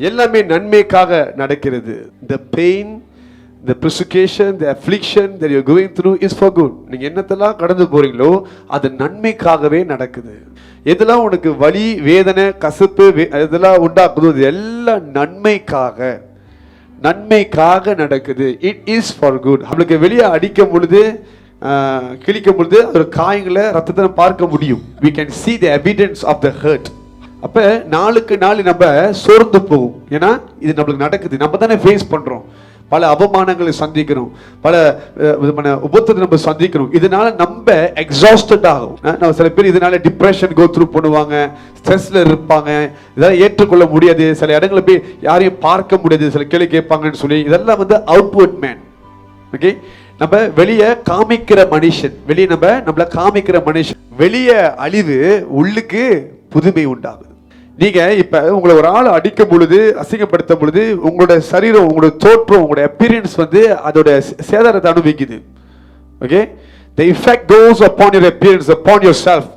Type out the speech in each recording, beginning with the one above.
எல்லாமே நன்மைக்காக நடக்கிறது. The pain, the persecution, the affliction that you are going through is for good. நீங்க என்னத்தெல்லாம் கடந்து போறீங்களோ அது நன்மைக்காகவே நடக்குது. எதெல்லாம் உனக்கு வலி, வேதனை, கசப்பு இதெல்லாம் உண்டாக்குதோ அது எல்லாம் நன்மைக்காக நடக்குது. It is for good. அவளுக்கு வெளியே அடிக்கும் பொழுது கிழிக்கும் பொழுது ஒரு காயங்களை ரத்தத்தை பார்க்க முடியும். We can see the evidence of the hurt. அப்ப நாளுக்கு நாள் நம்ம சோர்ந்து போகும். ஏன்னா இது நம்மளுக்கு நடக்குது, நம்ம தானே ஃபேஸ் பண்றோம். பல அவமானங்களை சந்திக்கிறோம், பல விதமான உபத்திரத்தை நம்ம சந்திக்கிறோம். இதனால நம்ம எக்ஸாஸ்டட் ஆகும். சில பேர் இதனால டிப்ரெஷன் கோ த்ரூ பண்ணுவாங்க, ஸ்ட்ரெஸ்ல இருப்பாங்க, இதெல்லாம் ஏற்றுக்கொள்ள முடியாது, சில இடங்களை போய் யாரையும் பார்க்க முடியாது, சில கேள்வி கேட்பாங்கன்னு சொல்லி. இதெல்லாம் அவுட்வர்ட் மேன். ஓகே, நம்ம வெளியே காமிக்கிற மனுஷன், வெளியே நம்மள காமிக்கிற மனுஷன். வெளியே அழிவு, உள்ளுக்கு புதுமை உண்டாகுது. நீங்க இப்ப உங்களை ஒரு ஆள் அடிக்கும் பொழுது, அசிங்கப்படுத்தும் பொழுது உங்களோட சரீரம், உங்களோட தோற்றம், உங்களோட அப்பியரன்ஸ் அதோட சேதாரத்தை அனுபவிக்குது. Okay, the effect goes upon your appearance, upon yourself,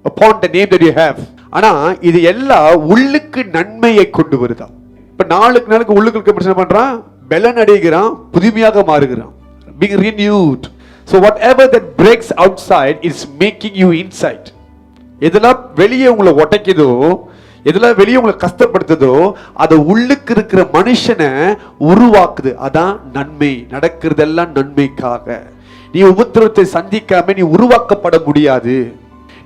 upon the name that you have. ஆனா இது எல்லாம் உள்ளுக்கு நன்மையை கொண்டு வருதா. இப்ப நாளுக்கு நாளுக்கு உள்ளுக்கு பிரச்சனை பண்றான், பலன் அடைகிறான், புதுமையாக மாறுகிறான், being renewed. So whatever that breaks outside is making you inside. எதெல்லாம் வெளியே உங்களை ஒட்டைக்குதோ, எதெல்லாம் வெளியே உங்களை கஷ்டப்படுத்துதோ அது உள்ளுக்கு இருக்கிற மனுஷனை உருவாக்குது. அதான் நன்மை. நடக்கிறதெல்லாம் நன்மைக்காக. நீ உபத்திரவத்தை சந்திக்காம நீ உருவாக்கப்பட முடியாது.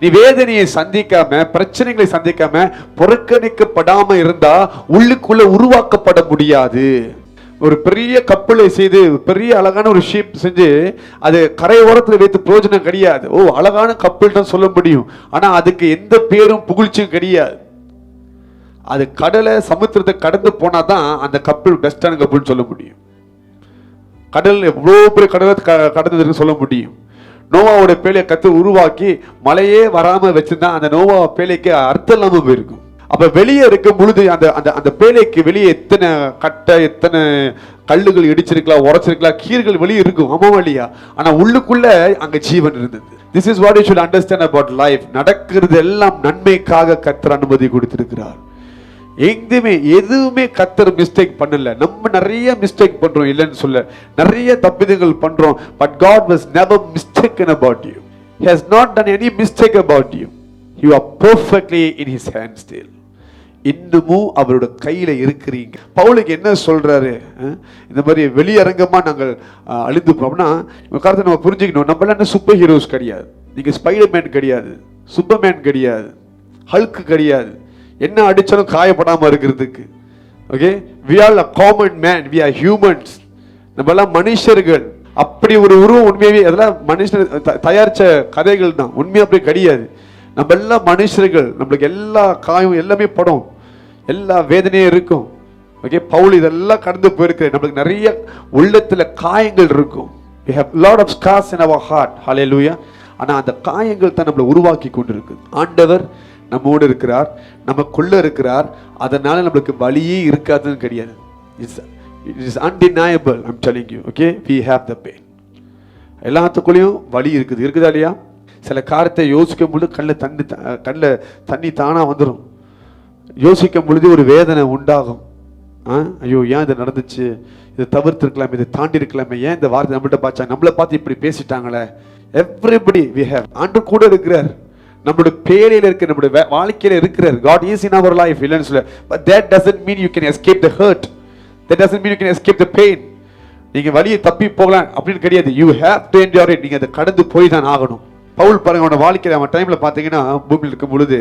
நீ வேதனையை சந்திக்காம, பிரச்சனைகளை சந்திக்காம, புறக்கணிக்கப்படாம இருந்தா உள்ளுக்குள்ள உருவாக்கப்பட முடியாது. ஒரு பெரிய கப்பலை செய்து, பெரிய அழகான ஒரு ஷிப் செஞ்சு அது கரையோரத்தில் வைத்து பிரயோஜனம் கிடையாது. ஓ, அழகான கப்பல் தான் சொல்ல முடியும், ஆனா அதுக்கு எந்த பேரும் புகழ்ச்சியும் கிடையாது. அது கடலை, சமுத்திரத்தை கடந்து போனாதான் அந்த கப்பல் பெஸ்டான கப்பல் சொல்ல முடியும். கடல் எவ்வளவு பெரிய கடலை கடந்ததுன்னு சொல்ல முடியும். நோவாவோட பேழையை கத்து உருவாக்கி மழையே வராம வச்சிருந்தா அந்த நோவா பேழைக்கு அர்த்தம் இல்லாம போயிருக்கும். அப்ப வெளியே இருக்கும் பொழுது அந்த பேழைக்கு வெளியே எத்தனை கட்டை, எத்தனை கல்லுகள் இடிச்சிருக்கலாம், உரைச்சிருக்கலாம், கீர்கள் வெளியே இருக்கும், ஆமா இல்லையா? ஆனா உள்ளுக்குள்ள அங்க ஜீவன் இருந்தது. This is what you should understand about life. நடக்கிறது எல்லாம் நன்மைக்காக கர்த்தர் அனுமதி கொடுத்திருக்கிறார். எதுவுமே கர்த்தர் மிஸ்டேக் பண்ணல. நம்ம நிறைய மிஸ்டேக் பண்றோம், இல்லைன்னு சொல்ல, நிறைய தப்பிதங்கள் பண்றோம். But God was never mistaken about you. He has not done any mistake about you. You are perfectly in his hands still. இன்னமும் அவரோட கையில இருக்கிறீங்க. பவுலுக்கு என்ன சொல்றாரு? இந்த மாதிரி வெளியரங்கமா நாங்கள் அழிந்து போனோம்னா கருத்தை நம்ம புரிஞ்சுக்கணும். நம்ம எல்லாம் சூப்பர் ஹீரோஸ் கிடையாது. நீங்க ஸ்பைடர்மேன் கிடையாது, சூப்பர்மேன் கிடையாது, ஹல்க் கிடையாது, என்ன அடிச்சாலும் காயப்படாம இருக்கிறதுக்கு. Okay, we are a common man, we are humans. நம்ம எல்லாம் மனுஷர்கள். அப்படி ஒரு உருவம் உண்மையாவே அதெல்லாம் மனுஷன் தயாரிச்ச கதைகள் தான், உண்மையா அப்படி கிடையாது. நம்ம எல்லாம் மனுஷர்கள், நம்மளுக்கு எல்லா காயம் எல்லாமே படும், எல்லா வேதனையும் இருக்கும். ஓகே, பவுல் இதெல்லாம் கடந்து போயிருக்கு. நம்மளுக்கு நிறைய உள்ளத்துல காயங்கள் இருக்கும். we have lot of scars in our heart. hallelujah. ஆனா அந்த காயங்கள் தான் நம்மளை உருவாக்கி கொண்டிருக்கு. ஆண்டவர் நம்மோடு இருக்கிறார், நமக்குள்ள இருக்கிறார். அதனால நம்மளுக்கு வலியே இருக்காதுன்னு கிடையாது. It is undeniable, I'm telling you. Okay, we have the pain. எல்லாத்துக்குள்ளேயும் வலி இருக்குதா இல்லையா? சில காரியத்தை யோசிக்கும் பொழுது கண்ணில் தண்ணி தானா வந்துடும். யோசிக்கும் பொழுது ஒரு வேதனை உண்டாகும். ஐயோ, ஏன் இது நடந்துச்சு, இதை தவிர்த்திருக்கலாம், இதை தாண்டி இருக்கலாமே, ஏன் இந்த வார்த்தை நம்மள்ட்ட பார்த்தா, நம்மளை பார்த்து இப்படி பேசிட்டாங்களே. Everybody we have. ஆண்டு கூட இருக்கிறார், நம்மளுடைய பேரையில இருக்கிற, நம்மளுடைய வாழ்க்கையில இருக்கிறார். God is in our life, இல்லைன்னு சொல்ல. But that doesn't mean you can escape the hurt. That doesn't mean you can escape the pain. நீங்க வலியை தப்பி போகலாம் அப்படின்னு கிடையாது. You have to endure it. நீங்க அதை கடந்து போய் தான் ஆகணும். பவுல் பாருங்க, அவனோட வாழ்க்கையில அவன் டைம்ல பாத்தீங்கன்னா, பூமியில் இருக்கும் பொழுது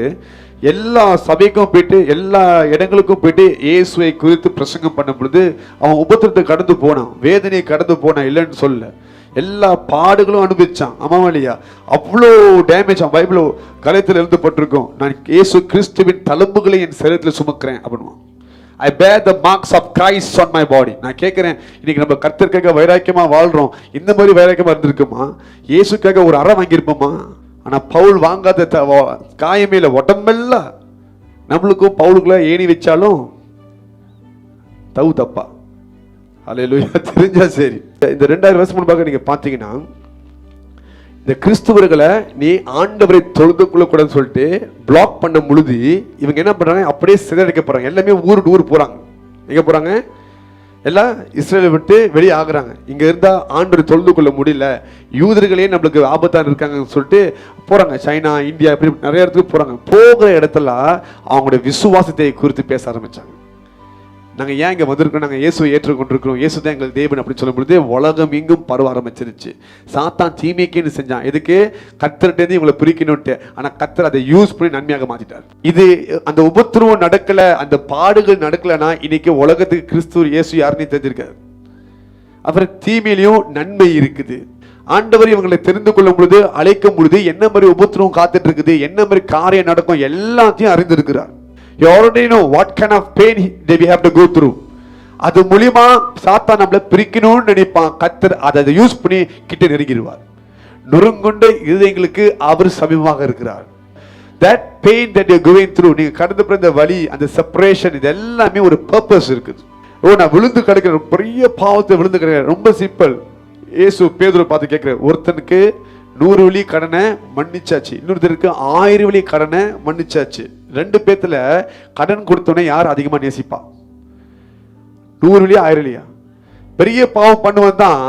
எல்லா சபைக்கும் போயிட்டு, எல்லா இடங்களுக்கும் போயிட்டு இயேசுவை குறித்து பிரசங்கம் பண்ணும் பொழுது அவன் உபத்திரத்தை கடந்து போனான், வேதனையை கடந்து போனான், இல்லைன்னு சொல்ல. எல்லா பாடுகளும் அனுபவிச்சான், ஆமா இல்லையா? அவ்வளோ டேமேஜ் அவன் பைபிள் கலையத்தில் எழுதப்பட்டிருக்கும். நான் இயேசு கிறிஸ்துவின் தழும்புகளை என் சரீரத்தில் சுமக்கிறேன் அப்படின்னு. I bear the marks of Christ on my body. நான் கேட்கிறேன், இன்னைக்கு நம்ம கர்த்தருக்காக வைராக்கியமா வாழ்றோம். இந்த மாதிரி வைராக்கியமா இருந்திருக்குமா? இயேசுக்காக ஒரு அறை வாங்கியிருப்போமா? ஆனா பவுல் வாங்காத காயமே இல்லை, உடம்பெல்லாம். நம்மளுக்கும் பவுலுக்குள்ள ஏணி வச்சாலும் தப்பா. அல்லேலூயா. தெரிஞ்சா சரி. இந்த 2000 வருஷம் முன்பாக நீங்க பாத்தீங்கன்னா, இந்த கிறிஸ்துவர்களை நீ ஆண்டவரை தொழுது கொள்ளக்கூடாதுன்னு சொல்லிட்டு பிளாக் பண்ண பொழுது இவங்க என்ன பண்றாங்க, அப்படியே சிதறடிக்க போறாங்க. எல்லாமே ஊருக்கு ஊர் போறாங்க. எங்க போறாங்க? எல்லாம் இஸ்ரேலை விட்டு வெளியே ஆகுறாங்க. இங்க இருந்தா ஆண்டவர் தொழுது கொள்ள முடியல, யூதர்களே நம்மளுக்கு ஆபத்தான் இருக்காங்கன்னு சொல்லிட்டு போறாங்க. சைனா, இந்தியா, இப்படி நிறைய இடத்துக்கு போறாங்க. போகிற இடத்துல அவங்களுடைய விசுவாசத்தை குறித்து பேச ஆரம்பிச்சாங்க. நாங்க ஏன் இங்க வந்திருக்கோம், நாங்க இயேசுவை ஏற்றுக்கொண்டிருக்கிறோம், இயேசு தான் எங்கள் தேவன் அப்படின்னு சொல்லும் பொழுது உலகம் எங்கும் பரவ ஆரம்பிச்சிருச்சு. சாத்தான் தீமைக்குன்னு செஞ்சான், எதுக்கு? கர்த்தர்கிட்ட இவங்களை பிரிக்கணும்ட்டு. ஆனா கர்த்தர் அதை யூஸ் பண்ணி நன்மையாக மாத்திட்டார். இது அந்த உபத்திரவம் நடக்கல, அந்த பாடுகள் நடக்கலன்னா இன்னைக்கு உலகத்துக்கு கிறிஸ்து இயேசு யாருன்னு தெரிஞ்சிருக்காரு. அப்புறம் தீமையிலையும் நன்மை இருக்குது. ஆண்டவர் இவங்களை தெரிந்து கொள்ளும் பொழுது, அழைக்கும் பொழுது என்ன மாதிரி உபத்திரவம் காத்துட்டு இருக்குது, என்ன மாதிரி காரியம் நடக்கும் எல்லாத்தையும் அறிந்திருக்கிறார். You already know what kind of pain we have to go through. அது மூலமா சாத்தான் நம்மளை பிரிக்கணும்னு நினைப்பான். கர்த்தர் அதை யூஸ் பண்ணி கிட்ட நெருங்கிடுவார். நொறுங்குண்ட இருதயங்களுக்கு அவர் சமீபமாக இருக்கிறார். That pain that you are going through, நீங்க கடந்து பிறந்த வலி, அந்த செப்பரேஷன், இது எல்லாமே ஒரு பர்பஸ் இருக்குது. நான் விழுந்து கிடக்கிறேன், பெரிய பாவத்தை விழுந்து கிடக்கிறேன். ரொம்ப சிம்பிள். இயேசு பேதுருவை பார்த்து கேட்கிறார், ஒருத்தனுக்கு 100 வழி கடனை மன்னிச்சாச்சு, இன்னொருத்தருக்கு 1000 வழி கடனை மன்னிச்சாச்சு. 2 பேத்துல கடன் கொடுத்தோன்னே யார் அதிகமா நேசிப்பா? 100 வழியா 1000 வழியா? பெரிய பாவம் பண்ணுவன் தான்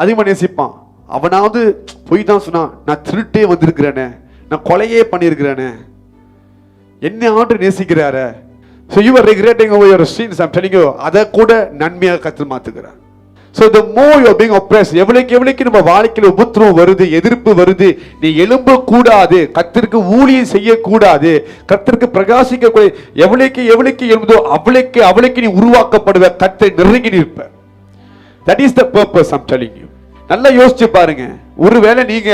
அதிகமா நேசிப்பான். அவனாவது போய் தான் சொன்னான், நான் திருட்டே வந்திருக்கிறேனே, நான் கொலையே பண்ணியிருக்கிறேனே, என்ன ஆண்டு நேசிக்கிறாரு. So you are regretting over your sins. I'm telling you, அதை கூட நன்மையாக கர்த்தர் மாத்துகிறார். So the more you are being oppressed, எவ்வளவுக்கு நம்ம வாழ்க்கையில உபத்திரவம் வருது, எதிர்ப்பு வருது, நீ எழும்ப கூடாது, கர்த்தருக்கு ஊழியம் செய்ய கூடாது, கர்த்தருக்கு பிரகாசிக்க கூடாது, எவ்வளவுக்கு எழும்புதோ அவளுக்கு நீ உருவாக்கப்படுவ, கர்த்தரை நெருங்கி நிற்ப. That is the purpose I'm telling you. நல்லா யோசிச்சு பாருங்க. ஒருவேளை நீங்க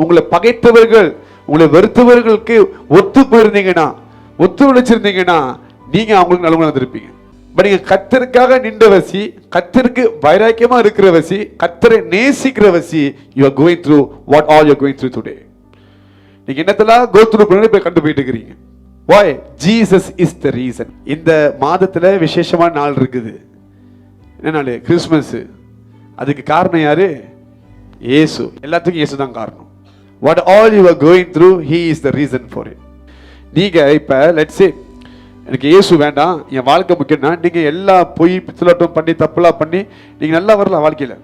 உங்களை பகைத்தவர்கள், உங்களை வெறுத்தவர்களுக்கு ஒத்து போயிருந்தீங்கன்னா, ஒத்து உழைச்சிருந்தீங்கன்னா, நீங்க அவங்களுக்கு நல்லவங்களா இருந்திருப்பீங்க. பட் நீங்க கர்த்தருக்காக நின்றவசி, கர்த்தருக்கு வைராக்கியமா இருக்கிறவசி, கர்த்தரை நேசிக்கிறவசி, you are going through what all you are going through today. நீங்க என்னத்தெல்லாம் go through பண்ணி போய் கண்டு போயிட்டு இருக்கீங்க. Why? Jesus is the reason. இந்த மாதத்துல விசேஷமான நாள் இருக்குது. என்ன நாள்? கிறிஸ்மஸ். அதுக்கு காரணம் யாரு? இயேசு. எல்லாத்துக்கும் இயேசு தான் காரணம். What all you are going through, he is the reason for it. நீங்க இப்ப let's say எனக்கு இயேசு வேண்டாம், என் வாழ்க்கை முக்கியம்னா, நீங்க எல்லா பொய் பித்தலாட்டம் பண்ணி தப்புலாம் பண்ணி நீங்க நல்லா வரலாம். வாழ்க்கையில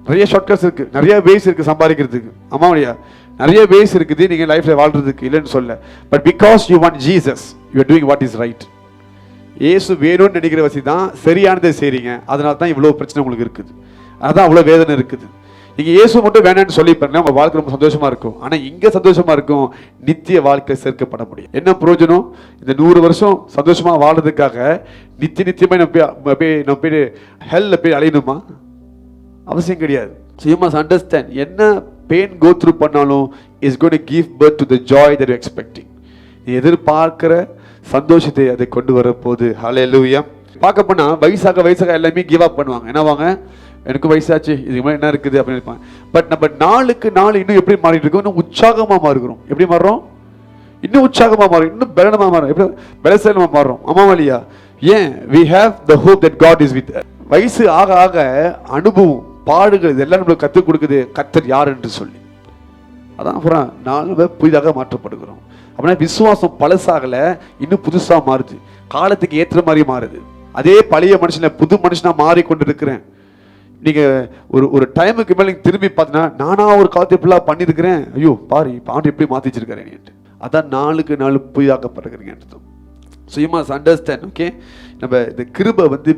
நிறைய ஷார்ட்கட்ஸ் இருக்கு, நிறைய வேஸ் இருக்கு சம்பாதிக்கிறதுக்கு. ஆமாவா? நிறைய வேஸ் இருக்குது நீங்க லைஃப்ல வாழ்றதுக்கு, இல்லைன்னு சொல்ல. But because you want Jesus, you are doing what is right. இயேசு வேணும்னு நினைக்கிற வசி தான் சரியானதை செய்றீங்க. அதனால தான் இவ்வளவு பிரச்சனை உங்களுக்கு இருக்குது, அதான் அவ்வளவு வேதனை இருக்குது. நீங்க இயேசு மட்டும் வேணான்னு சொல்லி பாருங்க, உங்க வாழ்க்கை ரொம்ப சந்தோஷமா இருக்கும். ஆனா இங்க சந்தோஷமா இருக்கும், நித்திய வாழ்க்கை சேர்க்கப்பட முடியும். என்ன பிரயோஜனம்? இந்த 100 வருஷம் சந்தோஷமா வாழ்றதுக்காக நித்தியமா நம்ம போய் ஹெல்ல போய் அலையணுமா? அவசியம் கிடையாது. So you must understand, என்ன பெயின் கோ த்ரூ பண்ணாலும் is going to give birth to the joy that you are expecting. நீ எதிர்பார்க்கிற சந்தோஷத்தை அதை கொண்டு வர போது. ஹல்லேலூயா. பார்க்க போனா வயசாக எல்லாமே கிவ் அப் பண்ணுவாங்க. என்னவாங்க? எனக்கு வயசாச்சு, இதுக்கு மேலே என்ன இருக்குது அப்படின்னு இருப்பாங்க. பட் நம்ம நாளுக்கு நாள் இன்னும் எப்படி மாறிட்டு இருக்கோம்? இன்னும் உற்சாகமா மாறுகிறோம். எப்படி மாறுறோம்? இன்னும் உற்சாகமா மாறும், இன்னும் பலனமா மாறும், எப்படி பலசலமா மாறுறோம். ஆமாவா இல்லையா? ஏன்? we have the hope that God is with us. வயசு ஆக ஆக அனுபவம், பாடுகள், இதெல்லாம் நம்மளுக்கு கற்றுக் கொடுக்குது கர்த்தர் யார் என்று சொல்லி. அதான் அப்புறம் நாலு புதிதாக மாற்றப்படுகிறோம். அப்படின்னா விசுவாசம் பழசாகல, இன்னும் புதுசா மாறுது, காலத்துக்கு ஏற்ற மாதிரி மாறுது. அதே பழைய மனுஷன புது மனுஷனா மாறி கொண்டு இருக்கிறேன். நீங்க ஒரு டைமுக்கு மேல நீங்க திரும்பி பார்த்தீங்கன்னா, நானா ஒரு காலத்தை இப்படிலாம் பண்ணிருக்கிறேன், ஐயோ பாரு இப்ப ஆண்டு எப்படி மாத்தி வச்சிருக்கிறேன். அதான் நாளுக்கு நாள் புதிதாக்கப்படுகிறீங்க. So you must understand, okay? நம்ம இந்த கிருபை வந்து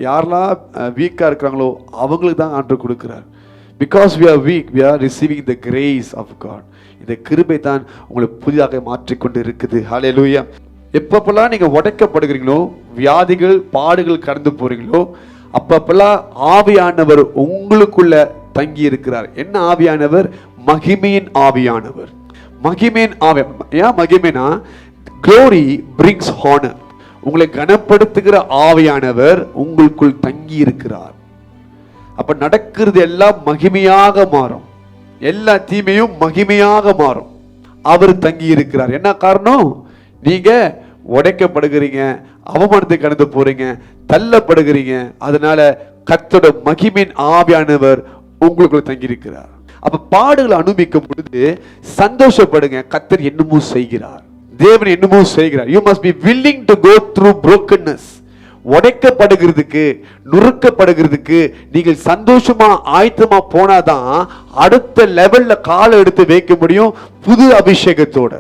யாரெல்லாம் வீக்கா இருக்கிறாங்களோ அவங்களுக்கு தான் ஆண்டவர் கொடுக்கிறார். Because we are weak, we are receiving the grace of God. இந்த கிருபை தான் உங்களை புதிதாக மாற்றிக்கொண்டு இருக்குது. ஹல்லேலூயா. எப்பப்பெல்லாம் நீங்க உடைக்கப்படுகிறீங்களோ, வியாதிகள் பாடுகள் கடந்து போறீங்களோ, அப்பப்பெல்லாம் ஆவியானவர் உங்களுக்குள்ள தங்கி இருக்கிறார். என்ன ஆவியானவர்? மகிமையின் ஆவியானவர். மகிமையின் ஆவி. ஏன் மகிமைனா? glory brings honor. உங்களை கனப்படுத்துகிற ஆவியானவர் உங்களுக்குள் தங்கி இருக்கிறார். அப்ப நடக்கிறது எல்லாம் மகிமையாக மாறும், எல்லா தீமையும் மகிமையாக மாறும். அவர் தங்கி இருக்கிறார். என்ன காரணம்? நீங்க உடைக்கப்படுகிறீங்க, அவமானத்துக்கு கடந்து போறீங்க, தள்ளப்படுகிறீங்க. அதனால கர்த்தருடைய மகிமையின் ஆவியானவர் உங்களுக்குள்ள தங்கி இருக்கிறார். அப்ப பாடுகளை அனுபவிக்கும் பொழுது சந்தோஷப்படுங்க, கர்த்தர் என்னமோ செய்கிறார், தேவன் என்னமோ செய்கிறார். You must be willing to go through brokenness. உடைக்கப்படுகிறதுக்கு, நுறுக்கப்படுகிறதுக்கு நீங்கள் சந்தோஷமா ஆயத்தமா போனாதான் அடுத்த லெவல்ல காலை எடுத்து வைக்க முடியும் புது அபிஷேகத்தோட.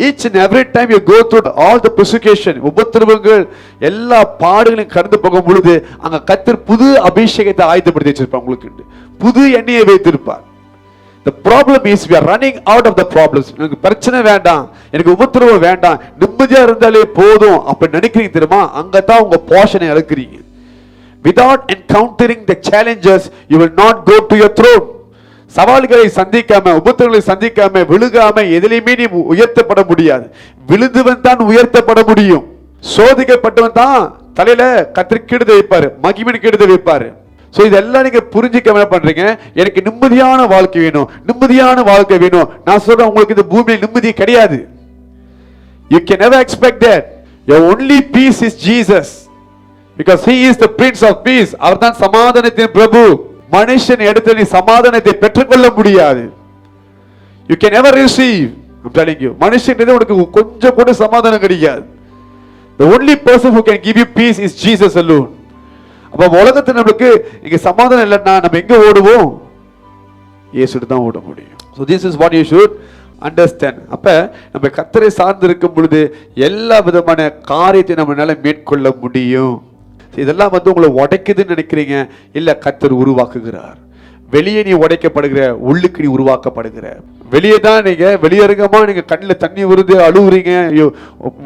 Each and every time you go through all the persecution, உபத்திரவங்கள், எல்லா பாடுகளையும் கடந்து போகும் பொழுது அங்க கர்த்தர் புது அபிஷேகத்தை ஆயத்தப்படுத்தி வச்சிருப்பார் உங்களுக்கு, புது எண்ணெயை வைத்திருப்பார். The problem is we are running out of the problems. எனக்கு பிரச்சனை வேண்டாம், எனக்கு உபத்திரவம் வேண்டாம், நிம்மதியா இருந்தாலே போதும் அப்ப நினைக்கிறீங்க தெரியுமா? அங்கதான் உங்க போஷனை இழக்கிறீங்க. Without encountering the challenges you will not go to your throne. சவால்களை சந்திக்காம, உபத்திரங்களை சந்திக்காம, விழுகாம எதிலையுமே நீ உயர்த்தப்பட முடியாது. விழுந்தவன் தான் உயர்த்தப்பட முடியும். சோதிக்கப்பட்டவன் தான் தலையில கர்த்தர் கிடுத வைப்பாரு, மகிமையின் கிடுத வைப்பாரு. சோ இதெல்லாம் நீங்க புரிஞ்சுக்க என்ன பண்றீங்க? எனக்கு நிம்மதியான வாழ்க்கை வேணும், நிம்மதியான வாழ்க்கை வேணும். நான் சொல்றேன், உங்களுக்கு இந்த பூமியில் நிம்மதி கிடையாது. You can never expect that. Your only peace is Jesus, because he is the Prince of Peace. அவர்தான் சமாதானத்தின் பிரபு. மனுஷன் இடத்துல நீ சமாதானத்தை பெற்றுக்கொள்ள முடியாது. You can never receive. I'm telling you, மனுஷன் உனக்கு கொஞ்சம் கூட சமாதானம் கிடையாது. The only person who can give you peace is Jesus alone. அப்ப உலகத்துல நமக்கு இங்க சமாதானம் இல்லைன்னா நம்ம எங்க ஓடுவோம்? இயேசுட்டு தான் ஓட முடியும். So this is what you should understand. அப்ப நம்ம கர்த்தரை சார்ந்து இருக்கும் பொழுது எல்லா விதமான காரியத்தை நம்மளால மேற்கொள்ள முடியும். இதெல்லாம் உங்களை உடைக்குதுன்னு நினைக்கிறீங்க, இல்ல கர்த்தர் உருவாக்குகிறார். வெளியே நீ உடைக்கப்படுகிற, உள்ளுக்கு நீ உருவாக்கப்படுகிற. வெளியே தான் நீங்க வெளியரங்கமா நீங்க கண்ணில் தண்ணி வருது, அழுவுறீங்க,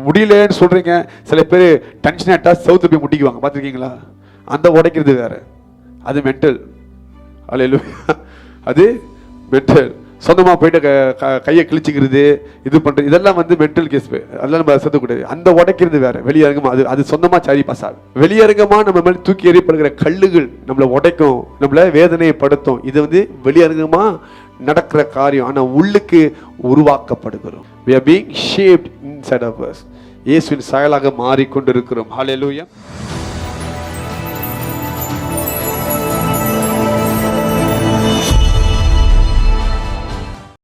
முடியலன்னு சொல்றீங்க. சில பேர் டென்ஷன் ஆட்டா சவுத்து போய் முட்டிக்குவாங்க, பார்த்துருக்கீங்களா? அந்த உடைக்கிறது வேற, அது மென்டல். அல்லேலூயா, அது மென்டல். சொந்தமா போயிட்டு கையை கிழிச்சிக்கிறது, இது பண்றது, இதெல்லாம் மென்டல் கேஸ். அதெல்லாம் நம்ம சேர்த்தக்கூடாது. அந்த உடைக்கிறது வேற, வெளியரங்கமா. அது சொந்தமா சரி பசாது. வெளியரங்கமா நம்ம மேல தூக்கி எறியப்படுகிற கல்லுகள் நம்மளை உடைக்கும், நம்மள வேதனைப்படுத்தும். இது வெளியரங்கமா நடக்கிற காரியம். ஆனா உள்ளுக்கு உருவாக்கப்படுகிறோம். We are being shaped inside of us. இயேசுவின் சாயலாக மாறிக்கொண்டிருக்கிறோம். ஹல்லேலூயா.